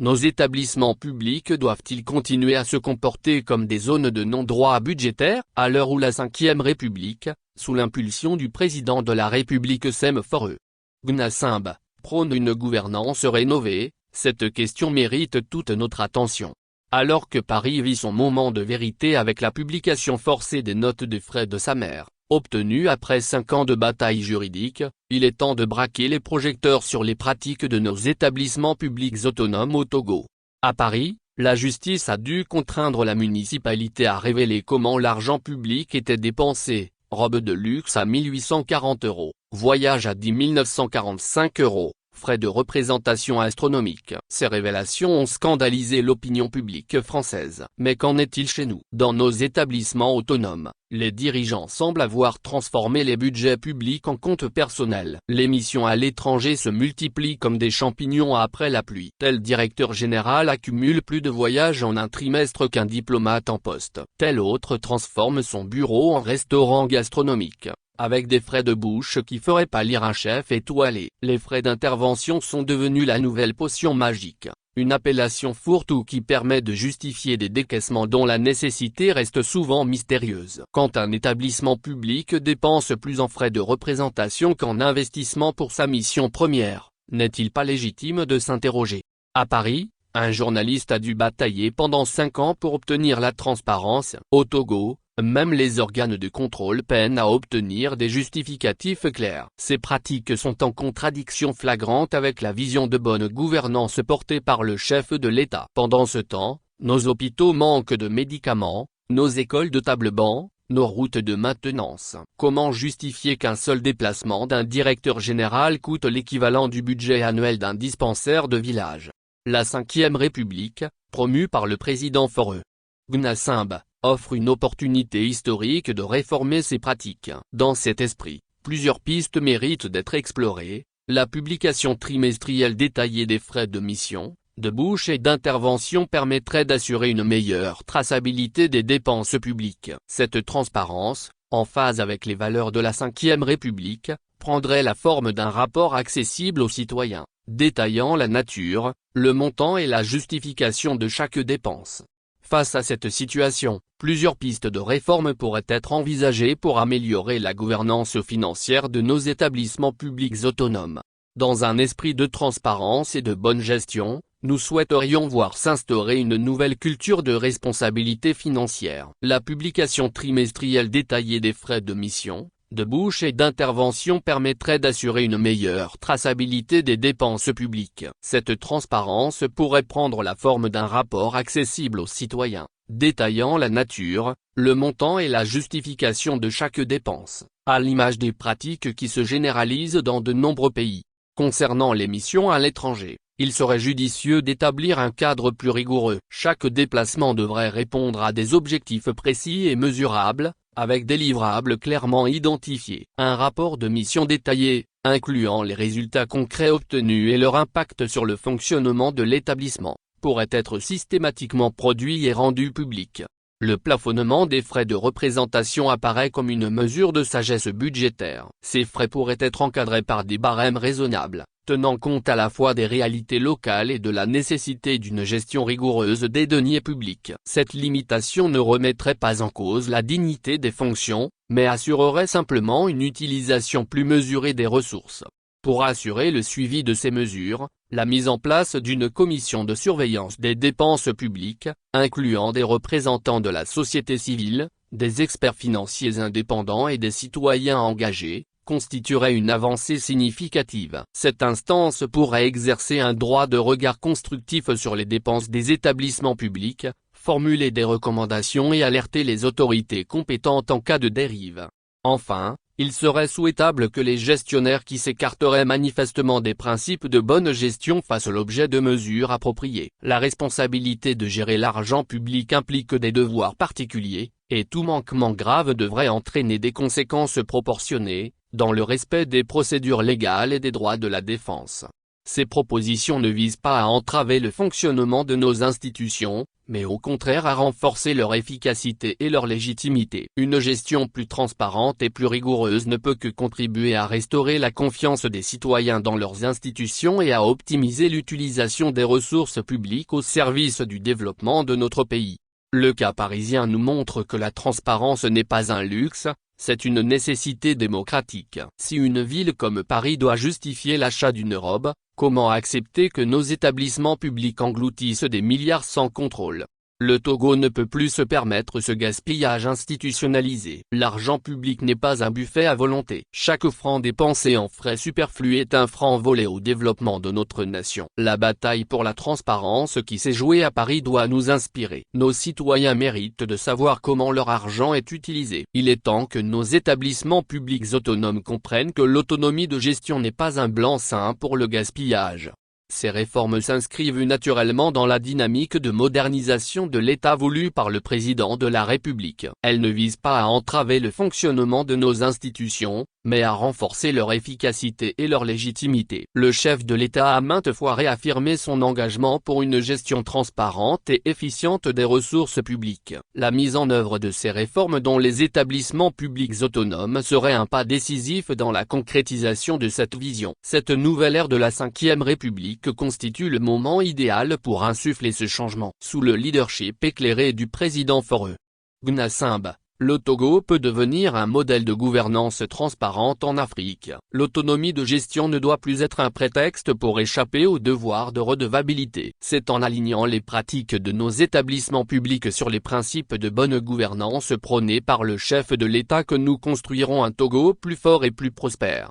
nos établissements publics doivent-ils continuer à se comporter comme des zones de non-droit budgétaire, à l'heure où la Ve République, sous l'impulsion du président de la République Semfore Gnassingbé, prône une gouvernance rénovée? Cette question mérite toute notre attention. Alors que Paris vit son moment de vérité avec la publication forcée des notes de frais de sa mère, obtenues après 5 ans de bataille juridique, il est temps de braquer les projecteurs sur les pratiques de nos établissements publics autonomes au Togo. À Paris, la justice a dû contraindre la municipalité à révéler comment l'argent public était dépensé: robe de luxe à 1840 €, voyage à 10 945 €, frais de représentation astronomiques. Ces révélations ont scandalisé l'opinion publique française. Mais qu'en est-il chez nous? Dans nos établissements autonomes, les dirigeants semblent avoir transformé les budgets publics en comptes personnels. Les missions à l'étranger se multiplient comme des champignons après la pluie. Tel directeur général accumule plus de voyages en un trimestre qu'un diplomate en poste. Tel autre transforme son bureau en restaurant gastronomique, avec des frais de bouche qui feraient pâlir un chef étoilé. Les frais d'intervention sont devenus la nouvelle potion magique, une appellation fourre-tout qui permet de justifier des décaissements dont la nécessité reste souvent mystérieuse. Quand un établissement public dépense plus en frais de représentation qu'en investissement pour sa mission première, n'est-il pas légitime de s'interroger? À Paris, un journaliste a dû batailler pendant 5 ans pour obtenir la transparence. Au Togo, même les organes de contrôle peinent à obtenir des justificatifs clairs. Ces pratiques sont en contradiction flagrante avec la vision de bonne gouvernance portée par le chef de l'État. Pendant ce temps, nos hôpitaux manquent de médicaments, nos écoles de table-banc, nos routes de maintenance. Comment justifier qu'un seul déplacement d'un directeur général coûte l'équivalent du budget annuel d'un dispensaire de village? La Ve République, promue par le président Faure Gnassingbé, offre une opportunité historique de réformer ces pratiques. Dans cet esprit, plusieurs pistes méritent d'être explorées: la publication trimestrielle détaillée des frais de mission, de bouche et d'intervention permettrait d'assurer une meilleure traçabilité des dépenses publiques. Cette transparence, en phase avec les valeurs de la Ve République, prendrait la forme d'un rapport accessible aux citoyens, détaillant la nature, le montant et la justification de chaque dépense. Face à cette situation, plusieurs pistes de réforme pourraient être envisagées pour améliorer la gouvernance financière de nos établissements publics autonomes. Dans un esprit de transparence et de bonne gestion, nous souhaiterions voir s'instaurer une nouvelle culture de responsabilité financière. La publication trimestrielle détaillée des frais de mission, de bouche et d'intervention permettrait d'assurer une meilleure traçabilité des dépenses publiques. Cette transparence pourrait prendre la forme d'un rapport accessible aux citoyens, détaillant la nature, le montant et la justification de chaque dépense, à l'image des pratiques qui se généralisent dans de nombreux pays. Concernant les missions à l'étranger, il serait judicieux d'établir un cadre plus rigoureux. Chaque déplacement devrait répondre à des objectifs précis et mesurables, avec des livrables clairement identifiés. Un rapport de mission détaillé, incluant les résultats concrets obtenus et leur impact sur le fonctionnement de l'établissement, pourrait être systématiquement produit et rendu public. Le plafonnement des frais de représentation apparaît comme une mesure de sagesse budgétaire. Ces frais pourraient être encadrés par des barèmes raisonnables, tenant compte à la fois des réalités locales et de la nécessité d'une gestion rigoureuse des deniers publics. Cette limitation ne remettrait pas en cause la dignité des fonctions, mais assurerait simplement une utilisation plus mesurée des ressources. Pour assurer le suivi de ces mesures, la mise en place d'une commission de surveillance des dépenses publiques, incluant des représentants de la société civile, des experts financiers indépendants et des citoyens engagés, constituerait une avancée significative. Cette instance pourrait exercer un droit de regard constructif sur les dépenses des établissements publics, formuler des recommandations et alerter les autorités compétentes en cas de dérive. Enfin, il serait souhaitable que les gestionnaires qui s'écarteraient manifestement des principes de bonne gestion fassent l'objet de mesures appropriées. La responsabilité de gérer l'argent public implique des devoirs particuliers, et tout manquement grave devrait entraîner des conséquences proportionnées, dans le respect des procédures légales et des droits de la défense. Ces propositions ne visent pas à entraver le fonctionnement de nos institutions, mais au contraire à renforcer leur efficacité et leur légitimité. Une gestion plus transparente et plus rigoureuse ne peut que contribuer à restaurer la confiance des citoyens dans leurs institutions et à optimiser l'utilisation des ressources publiques au service du développement de notre pays. Le cas parisien nous montre que la transparence n'est pas un luxe, c'est une nécessité démocratique. Si une ville comme Paris doit justifier l'achat d'une robe, comment accepter que nos établissements publics engloutissent des milliards sans contrôle? Le Togo ne peut plus se permettre ce gaspillage institutionnalisé. L'argent public n'est pas un buffet à volonté. Chaque franc dépensé en frais superflus est un franc volé au développement de notre nation. La bataille pour la transparence qui s'est jouée à Paris doit nous inspirer. Nos citoyens méritent de savoir comment leur argent est utilisé. Il est temps que nos établissements publics autonomes comprennent que l'autonomie de gestion n'est pas un blanc-seing pour le gaspillage. Ces réformes s'inscrivent naturellement dans la dynamique de modernisation de l'État voulue par le président de la République. Elles ne visent pas à entraver le fonctionnement de nos institutions, mais à renforcer leur efficacité et leur légitimité. Le chef de l'État a maintes fois réaffirmé son engagement pour une gestion transparente et efficiente des ressources publiques. La mise en œuvre de ces réformes dont les établissements publics autonomes seraient un pas décisif dans la concrétisation de cette vision. Cette nouvelle ère de la Ve République constitue le moment idéal pour insuffler ce changement. Sous le leadership éclairé du président Faure Gnassingbé, le Togo peut devenir un modèle de gouvernance transparente en Afrique. L'autonomie de gestion ne doit plus être un prétexte pour échapper au devoir de redevabilité. C'est en alignant les pratiques de nos établissements publics sur les principes de bonne gouvernance prônés par le chef de l'État que nous construirons un Togo plus fort et plus prospère.